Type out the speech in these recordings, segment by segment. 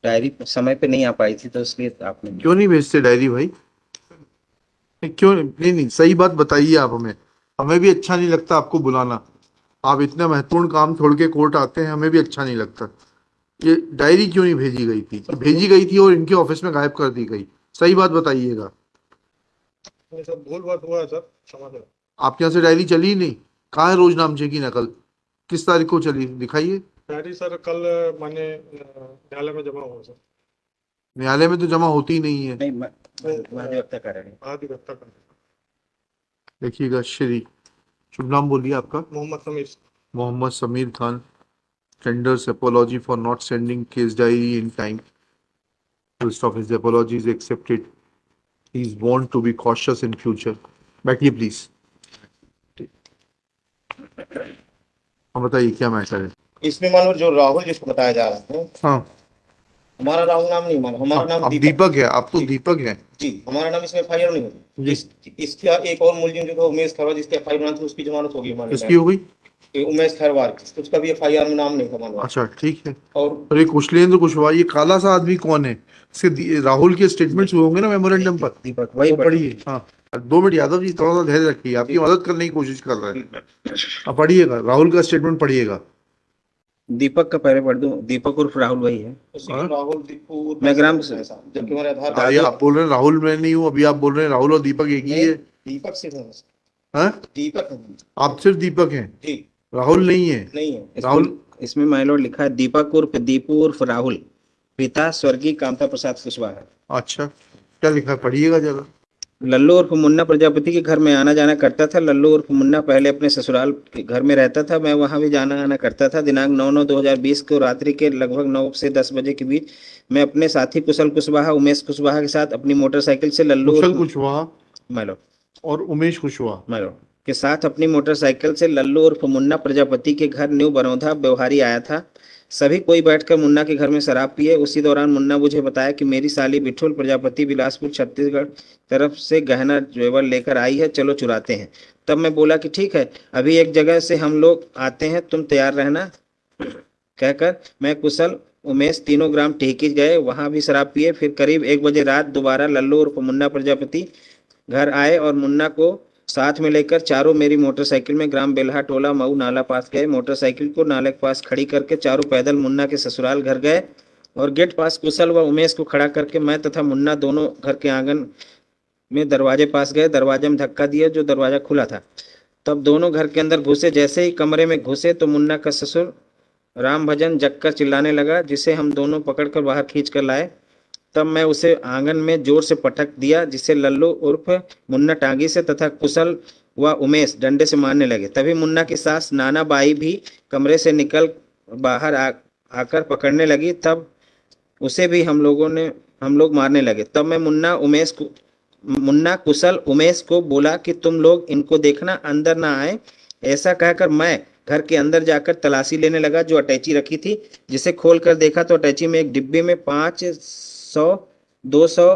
Diary समय पे नहीं आ पाई थी तो इसलिए आपने। क्यों नहीं भेजते डायरी भाई? क्यों नहीं? नहीं, सही बात बताइए आप हमें। हमें भी अच्छा नहीं लगता आपको बुलाना। आप इतना महत्वपूर्ण काम छोड़ के कोर्ट आते हैं, हमें भी अच्छा नहीं लगता। ये डायरी क्यों नहीं भेजी गई थी? भेजी गई थी और इनके ऑफिस में गायब कर दी गई। सही बात बताइएगा। सर भूल बात हुआ है सर, क्षमा करें। आपके यहाँ से डायरी चली ही नहीं? कहाँ है रोजनामचे की नकल? किस तारीख को चली, दिखाइए। डायरी सर कल मैंने न्यायालय में जमा हुआ सर। न्यायालय में तो जमा होती ही नहीं है। नहीं महाधिवक्ता कार्यालय। महाधिवक्ता का देखिएगा, श्री, शुभ नाम बोलिए आपका। Mohammed Sameer. Mohammed Sameer Khan tenders apology for not sending case diary in time. Full stop. His apology is accepted. He is warned to be cautious in future. बैठिए प्लीज। हम बताइए क्या मैटर है। इसमें मान लो जो राहुल जिसको बताया जा रहा है, हाँ, हमारा राहुल नाम नहीं मानो, हमारा नाम आप दीपक है। आप तो जी। दीपक हैं। जी, हमारा नाम इसमें एफआईआर नहीं जी। होती। इसका एक और मुलजिम जो था उमेश खरवार, जिसके एफआईआर बना थी, उसकी जमानत होगी हमारे किसकी हो गई? उमेश खरवार, उसका भी एफआईआर में नाम नहीं था मानो। अच्छा, ठीक है। और और ये कुशलेंद्र कुशवाहा, ये काला सा आदमी कौन है? इसके राहुल के स्टेटमेंट्स होंगे ना मेमोरेंडम पर। दीपक वही वो पढ़िए। हाँ, 2 मिनट यादव जी, थोड़ा सा धैर्य रखिए, आपकी मदद करने की कोशिश कर रहे हैं। आप पढ़िएगा, राहुल का स्टेटमेंट पढ़िएगा। दीपक का पहले पढ़ दूं। दीपक उर्फ राहुल वही है। राहुल दीपू मैं ग्राम जबकि हमारे आधार अरे आप बोल रहे हैं राहुल मैं नहीं हूँ, अभी आप बोल रहे हैं राहुल और दीपक एक ही है। दीपक से हाँ? दीपक है। आप सिर्फ दीपक हैं, जी, राहुल नहीं है। नहीं है। राहुल इसमें माय लॉर्ड लिखा है दीपक उर्फ दीपू उर्फ राहुल, पिता स्वर्गीय कामता प्रसाद कुशवाहा। अच्छा, क्या लिखा है? पढ़िएगा जरा। लल्लू उर्फ मुन्ना प्रजापति के घर में आना जाना करता था। लल्लू उर्फ मुन्ना पहले अपने ससुराल के घर में रहता था, मैं वहां भी जाना आना करता था। दिनांक 9/9/2020 को रात्रि के लगभग 9 से 10 बजे के बीच मैं अपने साथी कुशल कुशवाहा, उमेश कुशवाहा के साथ अपनी मोटरसाइकिल से लल्लू कुशल कुशवाहा माय लॉर्ड और उमेश कुशवाहा माय लॉर्ड के साथ अपनी मोटरसाइकिल से लल्लू उर्फ मुन्ना प्रजापति के घर न्यू बरौधा व्यवहारी आया था। सभी कोई बैठकर मुन्ना के घर में शराब पिए। उसी दौरान मुन्ना मुझे बताया कि मेरी साली बिठुल प्रजापति बिलासपुर छत्तीसगढ़ तरफ से गहना जेवर लेकर आई है, चलो चुराते हैं। तब मैं बोला कि ठीक है, अभी एक जगह से हम लोग आते हैं, तुम तैयार रहना। कहकर मैं कुशल उमेश तीनों ग्राम टेहकी गए, वहां भी शराब पिए। फिर करीब 1 बजे रात दोबारा लल्लू उर्फ मुन्ना प्रजापति घर आए और मुन्ना को साथ में लेकर चारों मेरी मोटरसाइकिल में ग्राम बेल्हा टोला मऊ नाला पास गए। मोटरसाइकिल को नाले के पास खड़ी करके चारों पैदल मुन्ना के ससुराल घर गए और गेट पास कुशल व उमेश को खड़ा करके मैं तथा मुन्ना दोनों घर के आंगन में दरवाजे पास गए। दरवाजे में धक्का दिया, जो दरवाजा खुला था। तब दोनों घर के अंदर घुसे। जैसे ही कमरे में घुसे तो मुन्ना का ससुर राम भजन जगकर चिल्लाने लगा, जिसे हम दोनों पकड़कर बाहर खींच कर लाए। तब मैं उसे आंगन में जोर से पटक दिया, जिसे लल्लू उर्फ मुन्ना टांगी से तथा कुशल व उमेश डंडे से मारने लगे। तभी मुन्ना की सास नाना बाई भी कमरे से निकल बाहर आकर पकड़ने लगी। तब उसे भी हम लोग मारने लगे। तब मैं मुन्ना कुशल उमेश को बोला कि तुम लोग इनको देखना, अंदर ना आए। ऐसा कहकर मैं घर के अंदर जाकर तलाशी लेने लगा, जो अटैची रखी थी। जिसे खोल कर देखा तो अटैची में एक डिब्बे में 500, 200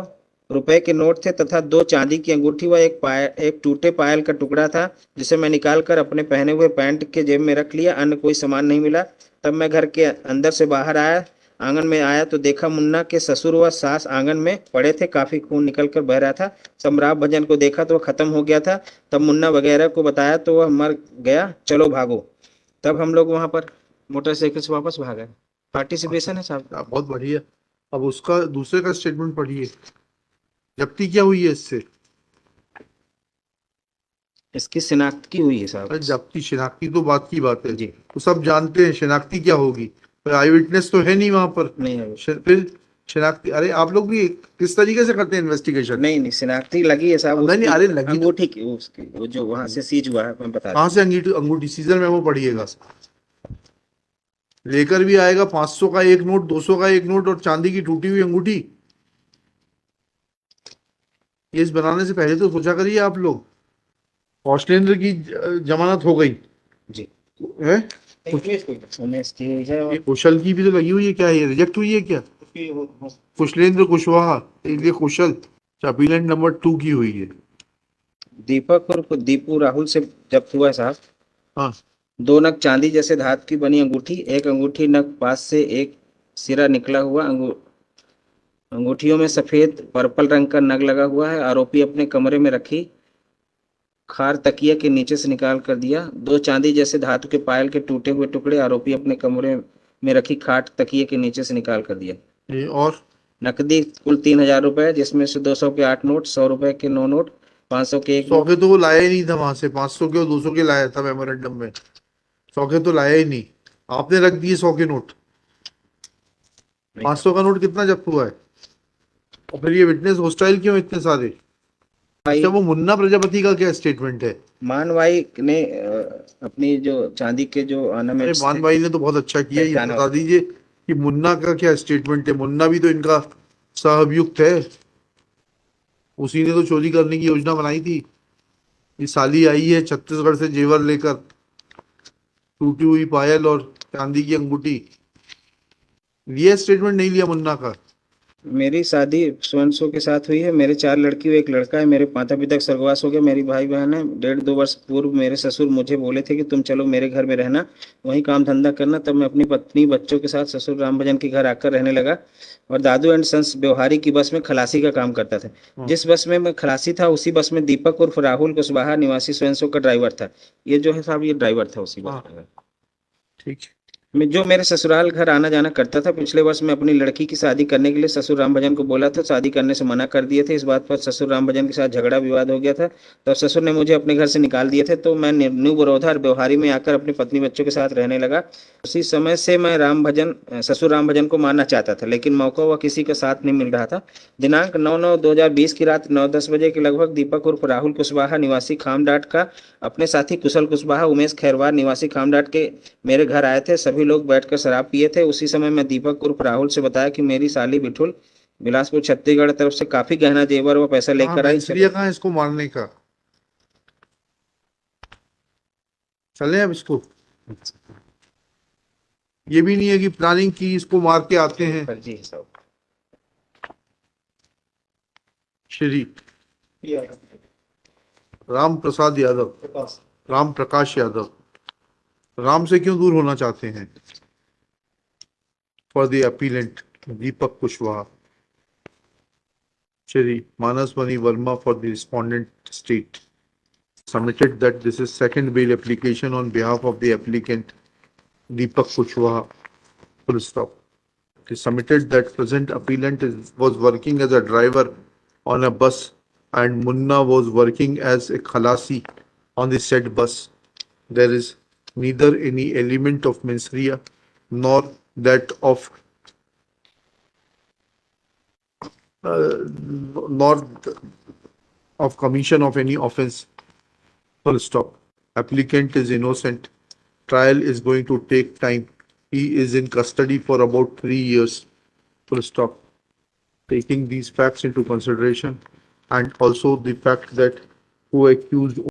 रुपए के नोट थे तथा 2 चांदी की अंगूठी व एक टूटे पायल का टुकड़ा था, जिसे मैं निकालकर अपने पहने हुए पैंट के जेब में रख लिया। अन्य कोई सामान नहीं मिला। तब मैं घर के अंदर से बाहर आया, आंगन में आया तो देखा मुन्ना के ससुर व सास आंगन में पड़े थे। काफी खून निकलकर बह रहा था। सम्राट भजन को देखा तो वह खत्म हो गया था। तब मुन्ना वगैरह को बताया तो वह मर गया, चलो भागो। तब हम लोग वहां पर मोटरसाइकिल से वापस भागे। पार्टिसिपेशन है साहब। बहुत बढ़िया। अब उसका दूसरे का स्टेटमेंट पढ़िए। जब्ती क्या हुई है इससे? इसकी शिनाख्त की हुई है साहब। अरे जब्ती शिनाख्ती तो बात की बात है जी, तो सब जानते हैं, शिनाख्ती क्या होगी? आई विटनेस तो है नहीं वहां पर। नहीं है। फिर शिनाख्ती, अरे आप लोग भी किस तरीके से करते हैं इन्वेस्टिगेशन? नहीं शिनाख्ती लगी है साहब। नहीं, अरे लगी तो अंगूठी की उसकी, वो जो वहां से सीज हुआ है, मैं बता कहाँ से अंगूठी? सीजर मेमो पढ़िएगा। लेकर भी आएगा 500 का एक नोट, 200 का एक नोट और चांदी की टूटी हुई अंगूठी। ये इस बनाने से पहले तो सोचा करिए आप लोग। कौशलेंद्र की जमानत हो गई जी है? उमेश की है। ये कुशल की भी तो लगी हुई है, क्या ये रिजेक्ट हुई है क्या? कुशलेंद्र कुशवाहा, ये कुशल अपीलेंट नंबर 2 की हुई है। दीपक और दीपू राहुल से जब्त हुआ है साहब। हाँ, 2 नग चांदी जैसे धातु की बनी अंगूठी, एक अंगूठी नग पास से एक सिरा निकला हुआ, अंगूठियों में सफेद पर्पल रंग का नग लगा हुआ है। आरोपी अपने कमरे में रखी खार तकिया के नीचे से निकाल कर दिया। 2 चांदी जैसे धातु के पायल के टूटे हुए टुकड़े आरोपी अपने कमरे में रखी खाट तकिए के नीचे से निकाल कर दिया। ये और नकदी कुल 3,000 रुपए, जिसमें से 200 के 8 नोट, 100 रुपए के 9 नोट, 500 के 1 100 नोट। के तो वो लाया ही नहीं था वहां से, 500 के और 200 के लाया था मेमोरेंडम में, 100 के तो लाया ही नहीं। आपने रख दिए 100 के नोट, 500 का नोट कितना जब्त हुआ है? और फिर ये विटनेस हॉस्टाइल क्यों इतने सारे? अच्छा, वो मुन्ना प्रजापति का क्या स्टेटमेंट है? मान भाई ने अपनी जो चांदी के जो अरे ऑर्नामेंट्स मान भाई ने तो बहुत अच्छा किया, ये पहचाना बता दीजिए कि मुन्ना का क्या स्टेटमेंट है। मुन्ना भी तो इनका सहअभियुक्त है, उसी ने तो चोरी करने की योजना बनाई थी। ये साली आई है छत्तीसगढ़ से जेवर लेकर, टूटी हुई पायल और चांदी की अंगूठी। लिया स्टेटमेंट नहीं लिया मुन्ना का? मेरी शादी स्वयंसो के साथ हुई है। मेरे 4 लड़की और 1 लड़का है। मेरे माता पिता का स्वर्गवास हो गया। मेरी भाई बहन है। 1.5-2 वर्ष पूर्व मेरे ससुर मुझे बोले थे कि तुम चलो मेरे घर में रहना, वहीं काम धंधा करना। तब मैं अपनी पत्नी बच्चों के साथ ससुर राम भजन के घर आकर रहने लगा और दादू एंड सन्स व्यवहारी की बस में खलासी का काम करता था। जिस बस में मैं खलासी था उसी बस में दीपक उर्फ राहुल कुशवाहा निवासी स्वयंसो का ड्राइवर था। ये जो है साहब, ये ड्राइवर था उसी बस में। ठीक है। मैं जो मेरे ससुराल घर आना जाना करता था। पिछले वर्ष मैं अपनी लड़की की शादी करने के लिए ससुर राम भजन को बोला था, शादी करने से मना कर दिए थे। इस बात पर ससुर राम भजन के साथ झगड़ा विवाद हो गया था। तब ससुर ने मुझे अपने घर से निकाल दिए थे, तो मैं न्यू बड़ौदा और व्यवहारी में आकर अपनी पत्नी बच्चों के साथ रहने लगा। उसी समय से मैं ससुर राम भजन को मानना चाहता था, लेकिन मौका व किसी का साथ नहीं मिल रहा था। दिनांक 9/9/2020 की रात 9:10 बजे के लगभग दीपक उर्फ राहुल कुशवाहा निवासी खामडाट का अपने साथी कुशल कुशवाहा उमेश खैरवार निवासी खामडाट के मेरे घर आए थे। सभी लोग बैठकर शराब पिए थे। उसी समय मैं दीपक उर्फ राहुल से बताया कि मेरी साली बिठुल बिलासपुर छत्तीसगढ़ तरफ से काफी गहना जेवर व पैसा कहाँ लेकर आई। भैंसरिया कहाँ है इसको मारने का? चले अब इसको, ये भी नहीं है कि प्लानिंग की इसको मार के आते हैं। फर्जी है सब। श्री राम प्रसाद यादव, राम प्रकाश यादव, राम से क्यों दूर होना चाहते हैं? For the appellate Deepak Kushwaha, Shri Manas Mani Verma for the respondent state submitted that this is second bail application on behalf of the applicant Deepak Kushwaha, full stop. It is submitted that present appellant was working as a driver on a bus and Munna was working as a khalasi on the said bus. There is neither any element of mensria nor that of nor of commission of any offense. Full stop. Applicant is innocent. Trial is going to take time. He is in custody for about 3 years. Full stop. Taking these facts into consideration and also the fact that who accused